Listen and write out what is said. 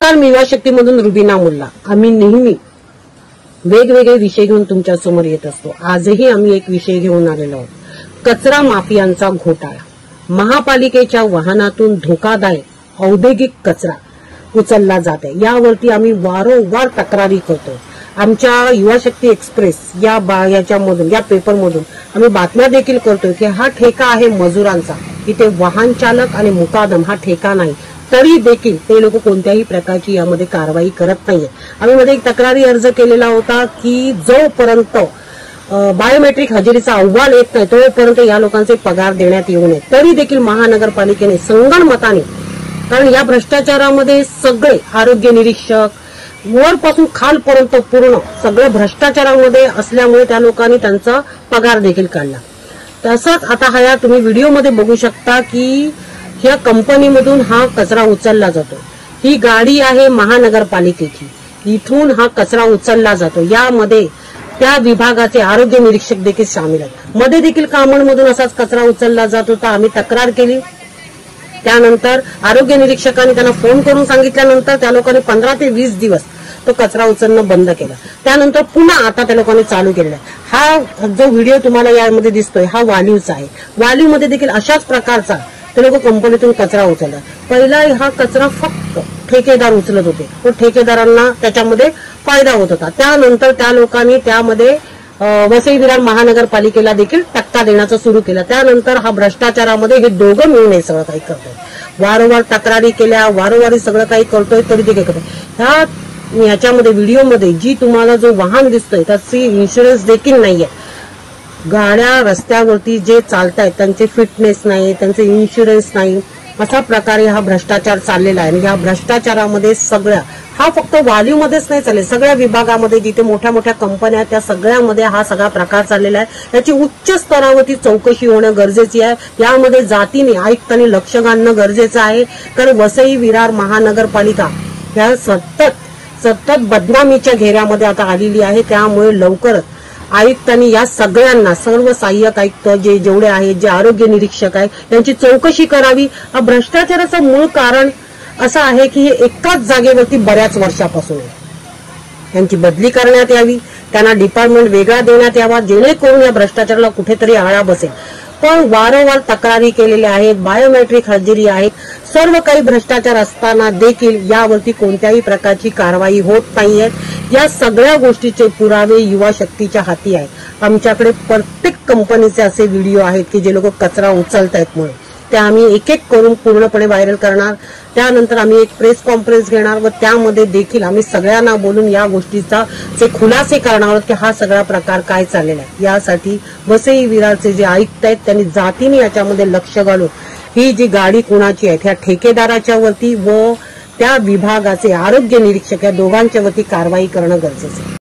नमस्कार, मी युवा शक्तीमधून रुबीना मुल्ला। आम्ही नेहमी वेगवेगळे विषय घेऊन तुमच्या समोर येत असतो। आजही आम्ही एक विषय घेऊन आलेलो आहोत, कचरा माफियांचा घोटाळा। महापालिकेच्या वाहनातून धोकादायक औद्योगिक कचरा उचलला जाते, यावरती आम्ही वारंवार तक्रारी करतो। आमच्या युवा शक्ती एक्सप्रेस याच्यामधून या पेपरमधून आम्ही बातम्या देखील करतोय की हा ठेका आहे मजुरांचा, इथे वाहन चालक आणि मुकादम हा ठेका नाही, तरी देखील ते लोक कोणत्याही प्रकारची यामध्ये कारवाई करत नाहीये। आम्ही मध्ये एक तक्रारी अर्ज केलेला होता की जोपर्यंत बायोमेट्रिक हजेरीचा अहवाल येत नाही तोपर्यंत या लोकांचे पगार देण्यात येऊ नये, तरी देखील महानगरपालिकेने संगनमताने, कारण या भ्रष्टाचारामध्ये सगळे आरोग्य निरीक्षक वरपासून खालपर्यंत पूर्ण सगळे भ्रष्टाचारामध्ये असल्यामुळे त्या लोकांनी त्यांचा पगार देखील काढला। तसंच आता हा तुम्ही व्हिडिओमध्ये बघू शकता की या कंपनीमधून हा कचरा उचलला जातो। ही गाडी आहे महानगरपालिकेची, इथून हा कचरा उचलला जातो। यामध्ये त्या विभागाचे आरोग्य निरीक्षक देखील सामील आहेत। मध्ये देखील कामणमधून असाच कचरा उचलला जात होता। आम्ही तक्रार केली, त्यानंतर आरोग्य निरीक्षकांनी त्यांना फोन करून सांगितल्यानंतर त्या लोकांनी 15 ते 20 दिवस तो कचरा उचलणं बंद केलं। त्यानंतर पुन्हा आता त्या लोकांनी चालू केलेला आहे। हा जो व्हिडिओ तुम्हाला यामध्ये दिसतोय हा वालीवचा आहे। वालीवमध्ये देखील अशाच प्रकारचा ते लोक कंपनीतून कचरा उचलला। पहिला हा कचरा फक्त ठेकेदार उचलत होते, तो ठेकेदारांना त्याच्यामध्ये फायदा होत होता। त्यानंतर त्या लोकांनी त्यामध्ये वसई विरार महानगरपालिकेला देखील टक्का देण्याचं सुरू केलं। त्यानंतर हा भ्रष्टाचारामध्ये हे दोघं मिळून हे सगळं काही करतोय। वारंवार तक्रारी केल्या, वारंवार सगळं काही करतोय, तरी ते काय करतोय। याच्यामध्ये व्हिडिओमध्ये जी तुम्हाला जो वाहन दिसतोय त्याची इन्शुरन्स देखील नाहीये। गाड्या रस्त्यावरती जे चालतायत त्यांचे फिटनेस नाही, त्यांचे इन्शुरन्स नाही, अशा प्रकारे हा भ्रष्टाचार चाललेला आहे। या भ्रष्टाचारामध्ये सगळ्या हा फक्त वालीवमध्येच नाही चालले, सगळ्या विभागामध्ये जिथे मोठ्या मोठ्या कंपन्या आहेत त्या सगळ्यामध्ये हा सगळा प्रकार चाललेला आहे। याची उच्च स्तरावरती चौकशी होणं गरजेची आहे। यामध्ये जातीने आयुक्तांनी लक्ष घालणं गरजेचं आहे, कारण वसई विरार महानगरपालिका या सतत बदनामीच्या घेऱ्यामध्ये आता आलेली आहे। त्यामुळे लवकरच आयुक्तांनी या सगळ्यांना, सर्व सहाय्यक आयुक्त जेवढे आहेत, जे आरोग्य निरीक्षक आहेत, यांची चौकशी करावी। हा भ्रष्टाचाराचं मूळ कारण असं आहे की हे एकाच जागेवरती बऱ्याच वर्षापासून आहे। यांची बदली करण्यात यावी, त्यांना डिपार्टमेंट वेगळा देण्यात यावा, जेणेकरून या भ्रष्टाचाराला कुठेतरी आळा बसेल। पण वारंवार तक्रारी केलेल्या आहेत, बायोमेट्रिक हजेरी आहेत, सर्व काही भ्रष्टाचार असताना देखील यावरती कोणत्याही प्रकारची कारवाई होत नाहीये। या सगळ्या गोष्टीचे पुरावे युवा शक्तीच्या हाती आहेत। आमच्याकडे प्रत्येक कंपनीचे असे व्हिडिओ आहेत की जे लोक कचरा उचलतायत म्हणून, ते आम्ही एक एक करून पूर्णपणे व्हायरल करणार। त्यानंतर आम्ही एक प्रेस कॉन्फरन्स घेणार व त्यामध्ये देखील आम्ही सगळ्यांना बोलून या गोष्टीचा जे खुलासे करणार आहोत की हा सगळा प्रकार काय चाललेला आहे। यासाठी वसई विरारचे जे आयुक्त आहेत त्यांनी जातीने याच्यामध्ये लक्ष घालून ही जी गाडी कुणाची आहे त्या ठेकेदाराच्या वरती व त्या विभागाचे आरोग्य निरीक्षक या दोघांच्या वरती कारवाई करणं गरजेचं आहे।